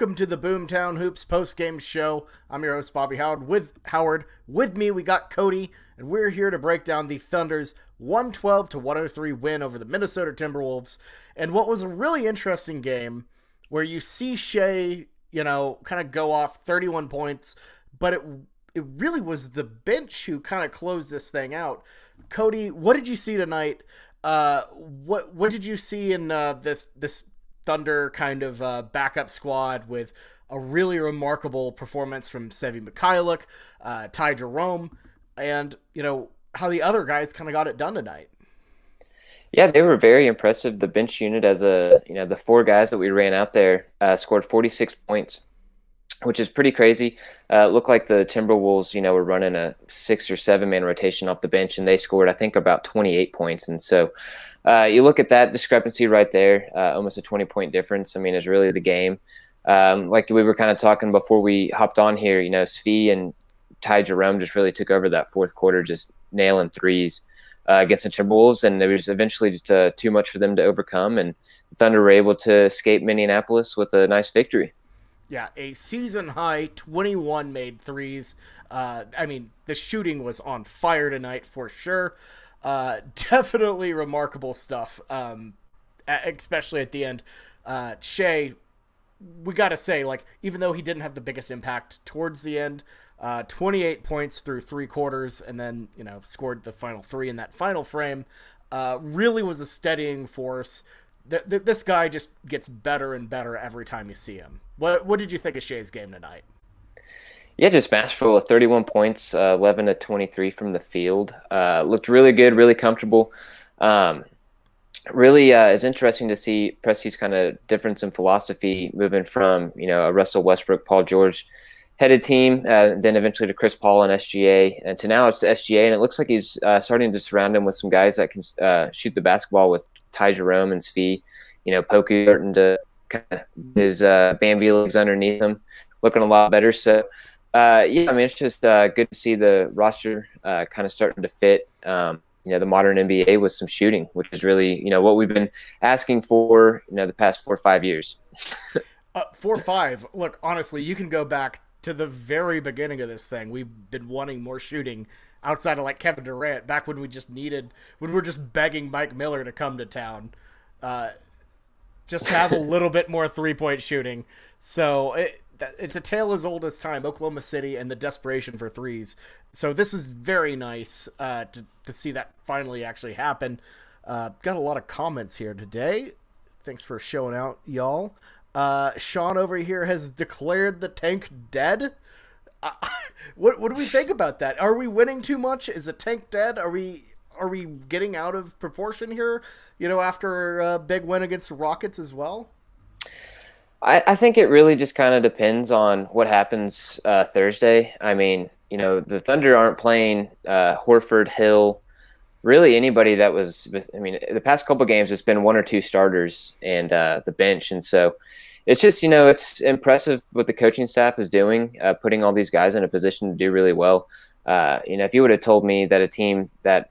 welcome to the Boomtown Hoops post-game show. I'm your host, Bobby Howard. With me, we got Cody, and we're here to break down the Thunder's 112-103 win over the Minnesota Timberwolves. And what was a really interesting game where you see Shea, kind of go off 31 points, but it really was the bench who kind of closed this thing out. Cody, what did you see tonight? What did you see in this Thunder kind of backup squad with a really remarkable performance from Svi Mykhailiuk, Ty Jerome, and how the other guys kind of got it done tonight? Yeah, they were very impressive. The bench unit, the four guys that we ran out there scored 46 points, which is pretty crazy. Looked like the Timberwolves, were running a 6 or 7 man rotation off the bench, and they scored, I think, about 28 points. And so you look at that discrepancy right there, almost a 20-point difference. I mean, it's really the game. Like we were kind of talking before we hopped on here, Svi and Ty Jerome just really took over that fourth quarter, just nailing threes against the Timberwolves, and it was eventually just too much for them to overcome, and the Thunder were able to escape Minneapolis with a nice victory. Yeah, a season-high 21 made threes. The shooting was on fire tonight for sure. Definitely remarkable stuff, especially at the end. Shea, we got to say, even though he didn't have the biggest impact towards the end, 28 points through 3 quarters and then, scored the final 3 in that final frame, really was a steadying force. This guy just gets better and better every time you see him. What did you think of Shea's game tonight? Yeah, just masterful with 31 points, 11 to 23 from the field. Looked really good, really comfortable. Really is interesting to see Presti's kind of difference in philosophy, moving from a Russell Westbrook, Paul George headed team, then eventually to Chris Paul and SGA, and to now it's the SGA, and it looks like he's starting to surround him with some guys that can shoot the basketball with Ty Jerome and Svi. Poku starting to kind of his Bambi legs underneath him, looking a lot better. So it's just good to see the roster kind of starting to fit. The modern NBA with some shooting, which is really, what we've been asking for, the past 4 or 5 years. 4 or 5. Look, honestly, you can go back to the very beginning of this thing. We've been wanting more shooting outside of Kevin Durant, back when when we were just begging Mike Miller to come to town, just to have a little bit more 3-point shooting. So it's a tale as old as time, Oklahoma City and the desperation for threes. So this is very nice to see that finally actually happen. Got a lot of comments here today. Thanks for showing out, y'all. Sean over here has declared the tank dead. What do we think about that? Are we winning too much? Is the tank dead? Are we getting out of proportion here? After a big win against the Rockets as well. I think it really just kind of depends on what happens Thursday. I mean, the Thunder aren't playing Horford, Hill, really anybody that was. I mean, the past couple games it's been 1 or 2 starters and the bench, and so it's just it's impressive what the coaching staff is doing, putting all these guys in a position to do really well. If you would have told me that a team that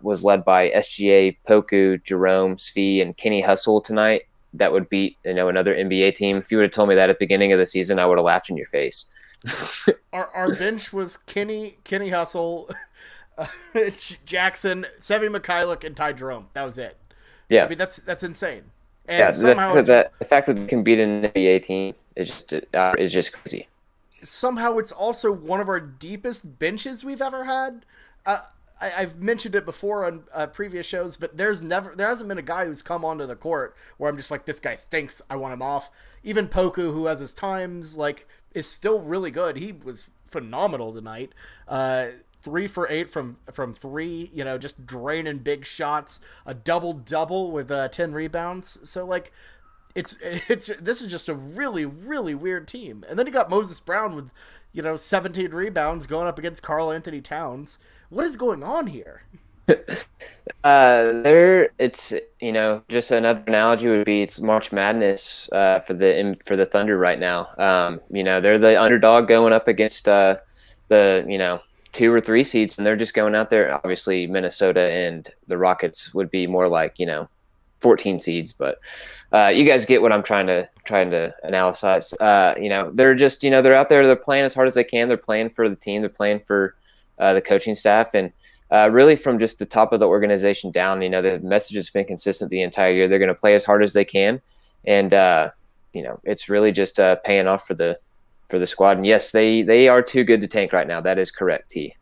was led by SGA, Poku, Jerome, Svi, and Kenny Hustle tonight that would beat another NBA team, if you would have told me that at the beginning of the season, I would have laughed in your face. Our bench was Kenny Hustle, Jackson, Svi Mykhailiuk, and Ty Jerome. That was it. Yeah, I mean that's insane. And yeah, somehow the fact that they can beat an NBA team is just crazy. Somehow it's also one of our deepest benches we've ever had. I've mentioned it before on previous shows, but there hasn't been a guy who's come onto the court where I'm just like, this guy stinks, I want him off. Even Poku, who has his times, is still really good. He was phenomenal tonight. 3 for 8 from 3, just draining big shots, a double with 10 rebounds. So it's this is just a really, really weird team. And then you got Moses Brown with 17 rebounds going up against Karl Anthony Towns. What is going on here? It's just another analogy would be it's March Madness for the Thunder right now. They're the underdog going up against the 2 or 3 seeds, and they're just going out there. Obviously, Minnesota and the Rockets would be more like 14 seeds, but you guys get what I'm trying to analyze. They're just they're out there, they're playing as hard as they can. They're playing for the team, they're playing for the coaching staff, and really from just the top of the organization down. The message has been consistent the entire year. They're going to play as hard as they can, and it's really just paying off for the squad. And yes, they are too good to tank right now. That is correct, T.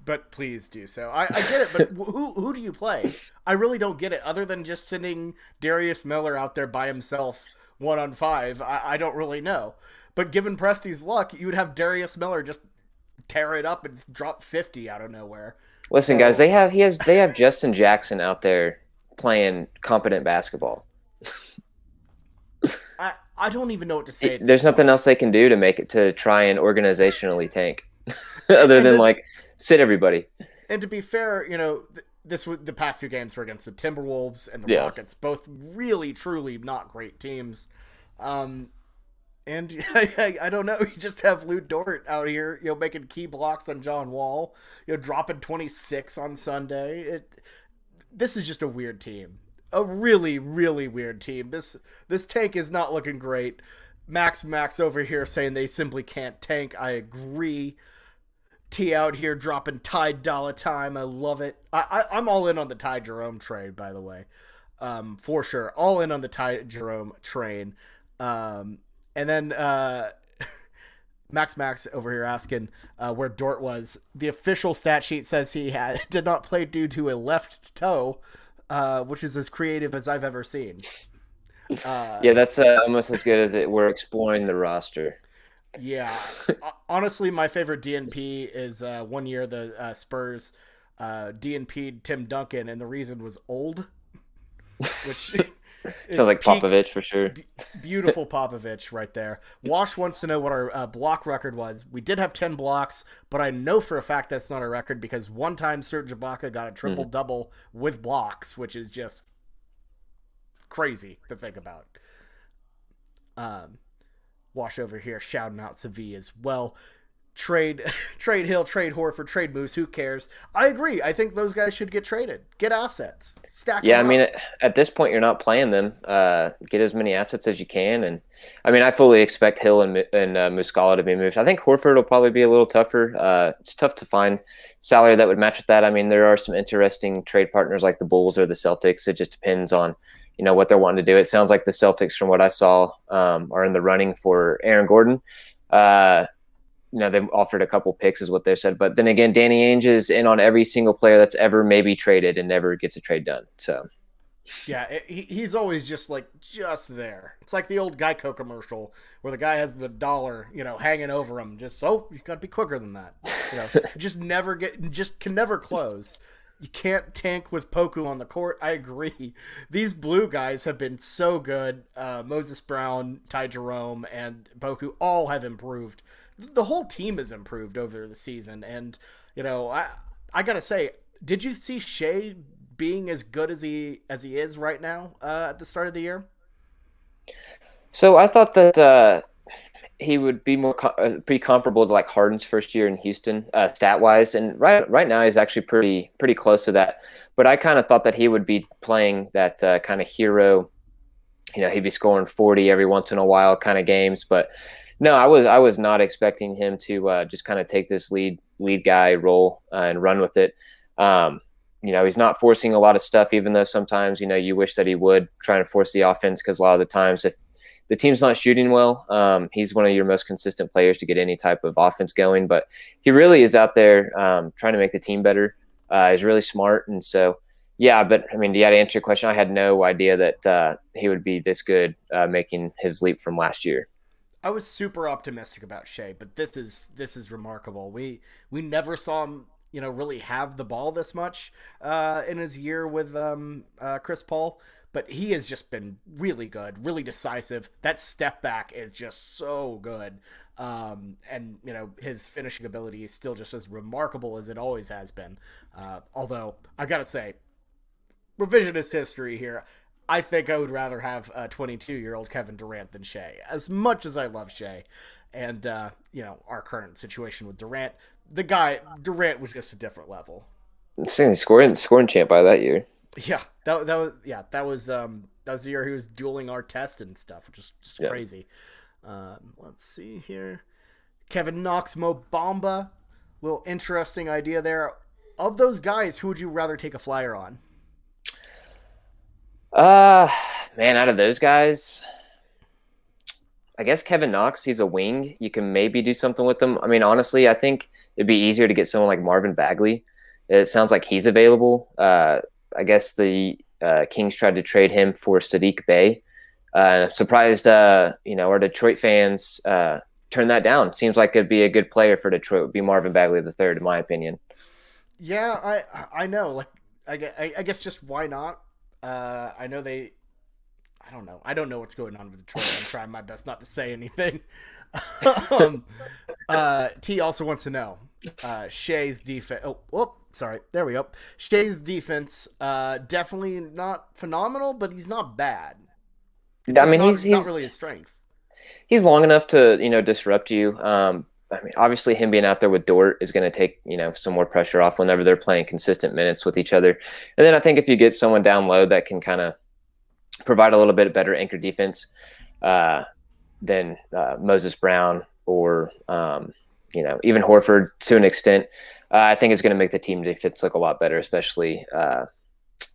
But please do so. I get it, but who do you play? I really don't get it. Other than just sending Darius Miller out there by himself 1-on-5, I don't really know. But given Presti's luck, you would have Darius Miller just tear it up and drop 50 out of nowhere. Listen, guys, they have Justin Jackson out there playing competent basketball. I don't even know what to say. There's nothing else they can do to make it to try and organizationally tank, other than sit everybody. And to be fair, the past two games were against the Timberwolves and the Rockets, both really, truly not great teams. And I don't know, you just have Lou Dort out here, making key blocks on John Wall, dropping 26 on Sunday. This is just a weird team. A really, really weird team. This tank is not looking great. Max over here saying they simply can't tank. I agree. T out here dropping Ty Dolla Time. I love it. I'm all in on the Ty Jerome trade, by the way. For sure. All in on the Ty Jerome train. And then Max over here asking where Dort was. The official stat sheet says he did not play due to a left toe, which is as creative as I've ever seen. Yeah, that's almost as good as we're exploring the roster. Yeah. Honestly, my favorite DNP is 1 year the Spurs DNP'd Tim Duncan, and the reason was old. Which sounds like Popovich for sure. Beautiful Popovich right there. Wash wants to know what our block record was. We did have 10 blocks, but I know for a fact that's not a record because one time Serge Ibaka got a triple-double with blocks, which is just crazy to think about. Wash over here shouting out Sevilla as well. Trade Hill, trade Horford, trade Moose. Who cares? I agree. I think those guys should get traded. Get assets. Stack. Yeah, I mean, at this point, you're not playing them. Get as many assets as you can, and I mean, I fully expect Hill and Muscala to be moved. I think Horford will probably be a little tougher. It's tough to find salary that would match with that. I mean, there are some interesting trade partners like the Bulls or the Celtics. It just depends on what they're wanting to do. It sounds like the Celtics, from what I saw, are in the running for Aaron Gordon. They've offered a couple picks is what they've said. But then again, Danny Ainge is in on every single player that's ever maybe traded and never gets a trade done. So, yeah, he's always just there. It's like the old Geico commercial where the guy has the dollar, hanging over him. Just, you got to be quicker than that. Just can never close. You can't tank with Poku on the court. I agree. These blue guys have been so good. Moses Brown, Ty Jerome, and Poku all have improved. The whole team has improved over the season. And, I got to say, did you see Shea being as good as he is right now at the start of the year? So I thought that he would be more pretty comparable to Harden's first year in Houston, stat wise, and right now he's actually pretty close to that. But I kind of thought that he would be playing that kind of hero. He'd be scoring 40 every once in a while kind of games. But no, I was not expecting him to just kind of take this lead guy role and run with it. He's not forcing a lot of stuff, even though sometimes you wish that he would try to force the offense, because a lot of the times if the team's not shooting well, he's one of your most consistent players to get any type of offense going. But he really is out there trying to make the team better. He's really smart. And so, yeah, but I mean, to answer your question, I had no idea that he would be this good making his leap from last year. I was super optimistic about Shea, but this is remarkable. We never saw him, really have the ball this much in his year with Chris Paul. But he has just been really good, really decisive. That step back is just so good. And, his finishing ability is still just as remarkable as it always has been. Although, I got to say, revisionist history here. I think I would rather have a 22-year-old Kevin Durant than Shea. As much as I love Shea and, our current situation with Durant, Durant was just a different level. Scoring champ by that year. Yeah, that was the year he was dueling our test and stuff, which is just Yeah. crazy. Let's see here. Kevin Knox, Mo Bamba. Little interesting idea there. Of those guys, who would you rather take a flyer on? Uh, Man, out of those guys, I guess Kevin Knox, he's a wing. You can maybe do something with him. I mean, honestly, I think it'd be easier to get someone like Marvin Bagley. It sounds like he's available. I guess the Kings tried to trade him for Sadiq Bey. Surprised, our Detroit fans turned that down. Seems like it'd be a good player for Detroit. Would be Marvin Bagley the third, in my opinion. Yeah, I know. Like, I guess just why not? I know they. I don't know. I don't know what's going on with Detroit. I'm trying my best not to say anything. um, T also wants to know Shea's defense. Oh, whoop, sorry. There we go. Shea's defense, definitely not phenomenal, but he's not bad. It's I just mean, not really his strength. he's long enough to disrupt you. I mean, obviously, him being out there with Dort is going to take some more pressure off whenever they're playing consistent minutes with each other. And then I think if you get someone down low that can kind of provide a little bit better anchor defense uh, than Moses Brown or even Horford to an extent, I think it's going to make the team defense look a lot better, especially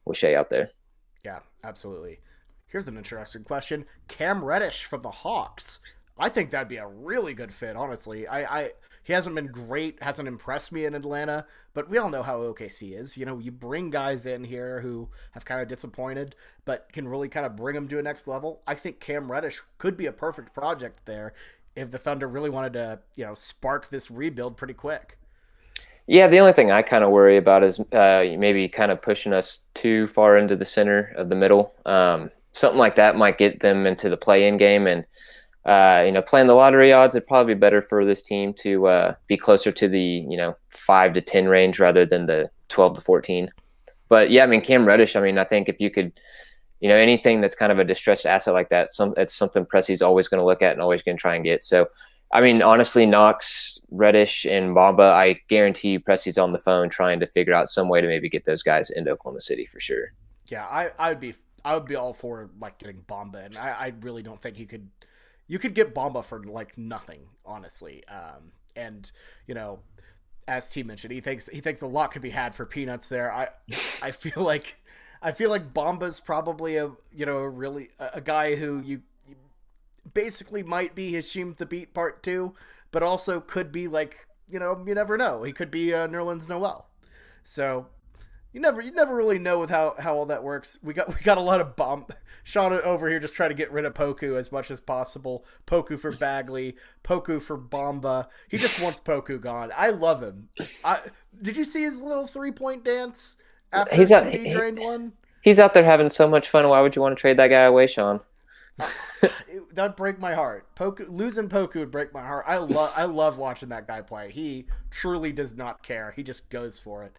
with Shea out there. Yeah, absolutely. Here's an interesting question. Cam Reddish from the Hawks. I think that'd be a really good fit, honestly. He hasn't been great, hasn't impressed me in Atlanta, but we all know how OKC is. You bring guys in here who have kind of disappointed, but can really kind of bring them to a next level. I think Cam Reddish could be a perfect project there if the Thunder really wanted to, spark this rebuild pretty quick. Yeah, the only thing I kind of worry about is maybe kind of pushing us too far into the center of the middle. Something like that might get them into the play-in game, and playing the lottery odds would probably be better for this team to be closer to the 5 to 10 range rather than the 12 to 14. But yeah, I mean Cam Reddish. I mean, I think if you could, anything that's kind of a distressed asset like that, it's something Pressi's always going to look at and always going to try and get. So, I mean, honestly, Knox, Reddish, and Bamba, I guarantee you Pressi's on the phone trying to figure out some way to maybe get those guys into Oklahoma City for sure. Yeah, I would be all for like getting Bomba, and I really don't think you could get Bomba for like nothing, honestly. And as T mentioned, he thinks a lot could be had for peanuts there. I feel like Bomba's probably a really a guy who you basically might be Hashim the Beat Part 2, but also could be like, you never know. He could be Nerlens Noel. So you never really know with how all that works. We got a lot of bomb. Sean over here just trying to get rid of Poku as much as possible. Poku for Bagley, Poku for Bomba. He just wants Poku gone. I love him. Did you see his little 3-point dance after he drained one? He's out there having so much fun. Why would you want to trade that guy away, Sean? That'd break my heart. Losing Poku would break my heart. I love watching that guy play. He truly does not care. He just goes for it.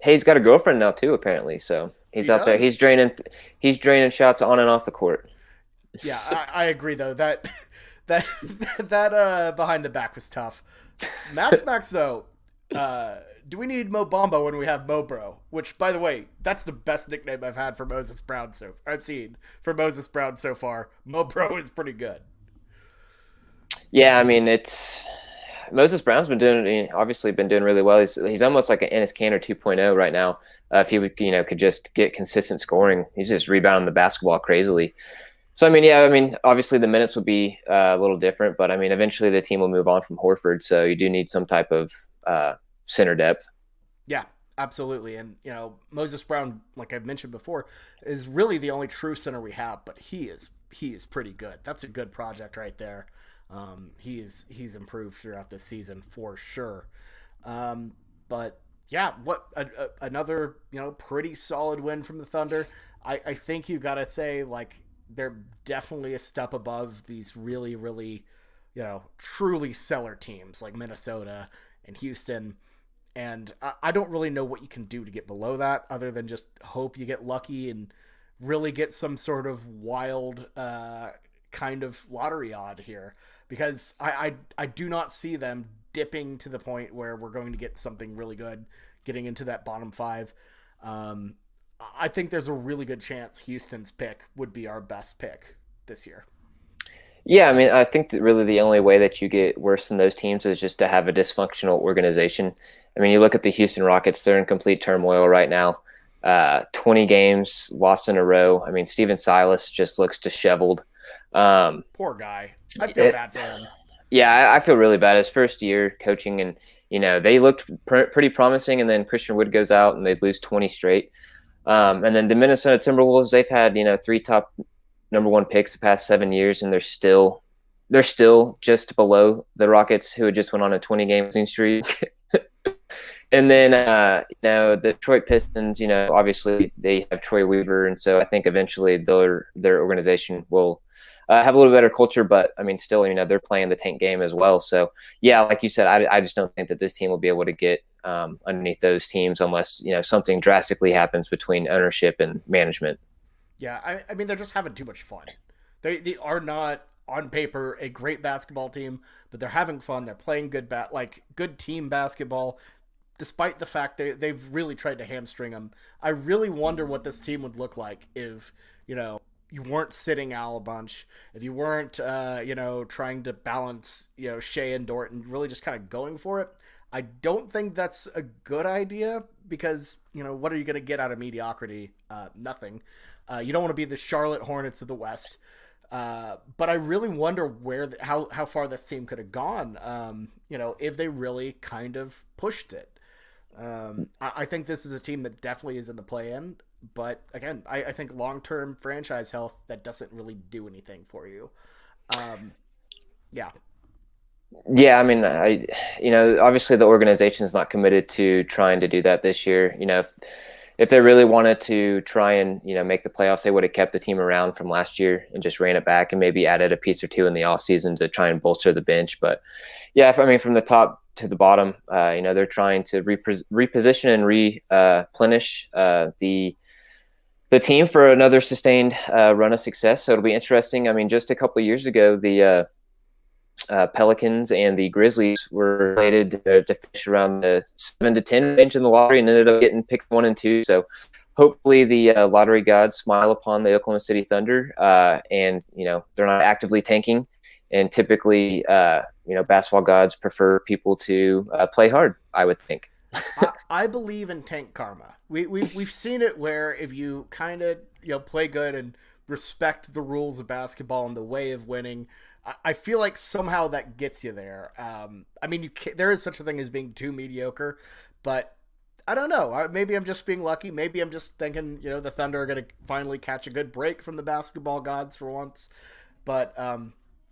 Hey, he's got a girlfriend now too, apparently. So he's out there. He's draining shots on and off the court. Yeah, I agree though. That behind the back was tough. Max though. Do we need Mo Bamba when we have Mo Bro? Which, by the way, that's the best nickname I've seen for Moses Brown so far. Mo Bro is pretty good. Yeah, I mean it's Moses Brown's obviously been doing really well. He's almost like an Ennis Canner 2.0 right now. If he would could just get consistent scoring, he's just rebounding the basketball crazily. So I mean, yeah, I mean obviously the minutes would be a little different, but I mean eventually the team will move on from Horford, so you do need some type of center depth. Yeah, absolutely. And Moses Brown, like I've mentioned before, is really the only true center we have, but he is pretty good. That's a good project right there. He's improved throughout this season for sure. But yeah, another pretty solid win from the Thunder. I think you gotta say like they're definitely a step above these really really truly stellar teams like Minnesota and Houston. And I don't really know what you can do to get below that other than just hope you get lucky and really get some sort of wild kind of lottery odd here, because I do not see them dipping to the point where we're going to get something really good getting into that bottom five. I think there's a really good chance Houston's pick would be our best pick this year. Yeah, I mean, I think that really the only way that you get worse than those teams is just to have a dysfunctional organization. I mean, you look at the Houston Rockets; they're in complete turmoil right now. 20 games lost in a row. I mean, Steven Silas just looks disheveled. Um, Poor guy. I feel it, bad for him. yeah, I feel really bad. His first year coaching, and they looked pretty promising, and then Christian Wood goes out, and they lose 20 straight. And then the Minnesota Timberwolves, they've had three top number one picks the past 7 years, and they're still just below the Rockets, who had just went on a 20-game losing streak. And then the Detroit Pistons, obviously they have Troy Weaver, and so I think eventually their organization will have a little better culture. But I mean, still, they're playing the tank game as well. So yeah, like you said, I just don't think that this team will be able to get underneath those teams unless something drastically happens between ownership and management. Yeah, I mean they're just having too much fun. They are not on paper a great basketball team, but they're having fun. They're playing good team basketball, despite the fact they've really tried to hamstring them. I really wonder what this team would look like if you weren't sitting Al a bunch, if you weren't trying to balance Shea and Dort and really just kind of going for it. I don't think that's a good idea because what are you going to get out of mediocrity? Nothing. You don't want to be the Charlotte Hornets of the West. But I really wonder how far this team could have gone, if they really kind of pushed it. I think this is a team that definitely is in the play-in, but again, I think long-term franchise health, that doesn't really do anything for you. Yeah. Yeah, I mean, obviously the organization is not committed to trying to do that this year. If they really wanted to try and make the playoffs, they would have kept the team around from last year and just ran it back and maybe added a piece or two in the offseason to try and bolster the bench. But yeah, I mean, from the top to the bottom, they're trying to reposition and replenish the team for another sustained run of success. So it'll be interesting. I mean, just a couple of years ago, the Pelicans and the Grizzlies were slated to finish around the 7 to 10 range in the lottery and ended up getting picked 1 and 2. So hopefully the lottery gods smile upon the Oklahoma City Thunder, and they're not actively tanking. And typically, basketball gods prefer people to play hard, I would think. I believe in tank karma. We've seen it where if you kind of play good and respect the rules of basketball and the way of winning, I feel like somehow that gets you there. I mean, there is such a thing as being too mediocre, but I don't know. Maybe I'm just being lucky. Maybe I'm just thinking, the Thunder are going to finally catch a good break from the basketball gods for once. But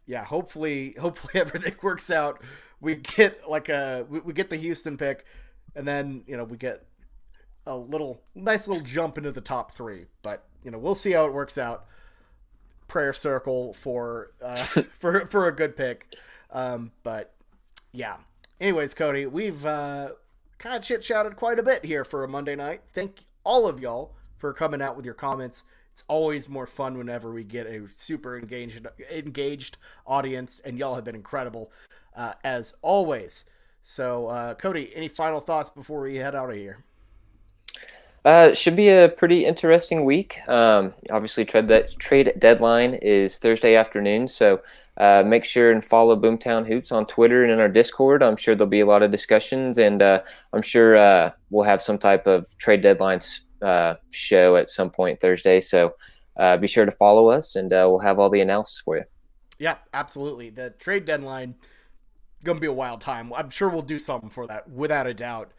yeah, hopefully everything works out. We get we get the Houston pick, and then we get a nice little jump into the top three. But we'll see how it works out. Prayer circle for for a good pick. But yeah. Anyways, Cody, we've kind of chit-chatted quite a bit here for a Monday night. Thank all of y'all for coming out with your comments. It's always more fun whenever we get a super engaged audience, and y'all have been incredible as always. So, Cody, any final thoughts before we head out of here? Should be a pretty interesting week. Obviously, trade deadline is Thursday afternoon, so make sure and follow Boomtown Hoops on Twitter and in our Discord. I'm sure there'll be a lot of discussions, and I'm sure we'll have some type of trade deadlines show at some point Thursday. So be sure to follow us, and we'll have all the analysis for you. Yeah, absolutely. The trade deadline gonna be a wild time. I'm sure we'll do something for that, without a doubt.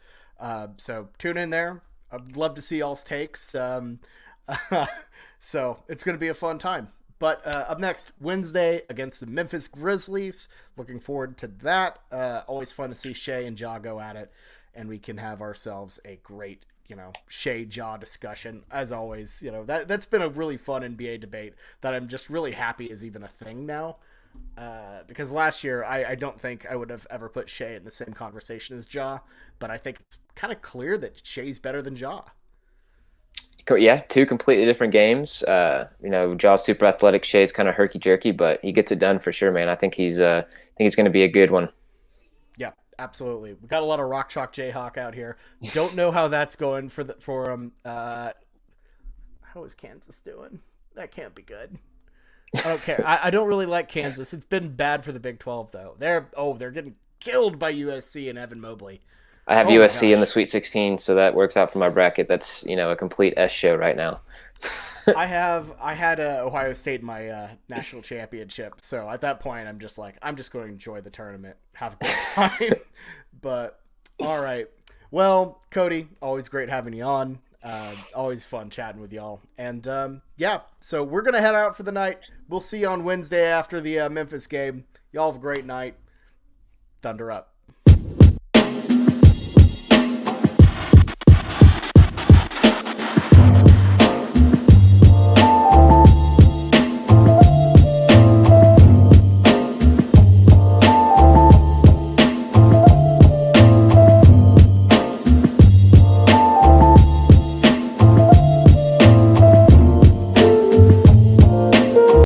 So tune in there. I'd love to see y'all's takes. So it's going to be a fun time. But up next, Wednesday against the Memphis Grizzlies. Looking forward to that. Always fun to see Shea and Ja go at it. And we can have ourselves a great, Shea Ja discussion. As always, that's been a really fun NBA debate that I'm just really happy is even a thing now. Because last year, I don't think I would have ever put Shea in the same conversation as Ja, but I think it's kind of clear that Shea's better than Ja. Yeah, two completely different games. Ja's super athletic, Shea's kind of herky jerky, but he gets it done for sure, man. I think he's going to be a good one. Yeah, absolutely. We got a lot of Rock Chalk Jayhawk out here. Don't know how that's going for him. How is Kansas doing? That can't be good. I don't care. I don't really like Kansas. It's been bad for the Big 12 though. They're getting killed by USC and Evan Mobley. I have Oh my USC in the gosh. Sweet 16, so that works out for my bracket. That's a complete S show right now. I had Ohio State in my national championship, so at that point I'm just like I'm just going to enjoy the tournament, have a good time. But all right, well, Cody, always great having you on. Always fun chatting with y'all, and yeah, so we're gonna head out for the night. We'll see you on Wednesday after the Memphis game. Y'all have a great night. Thunder up.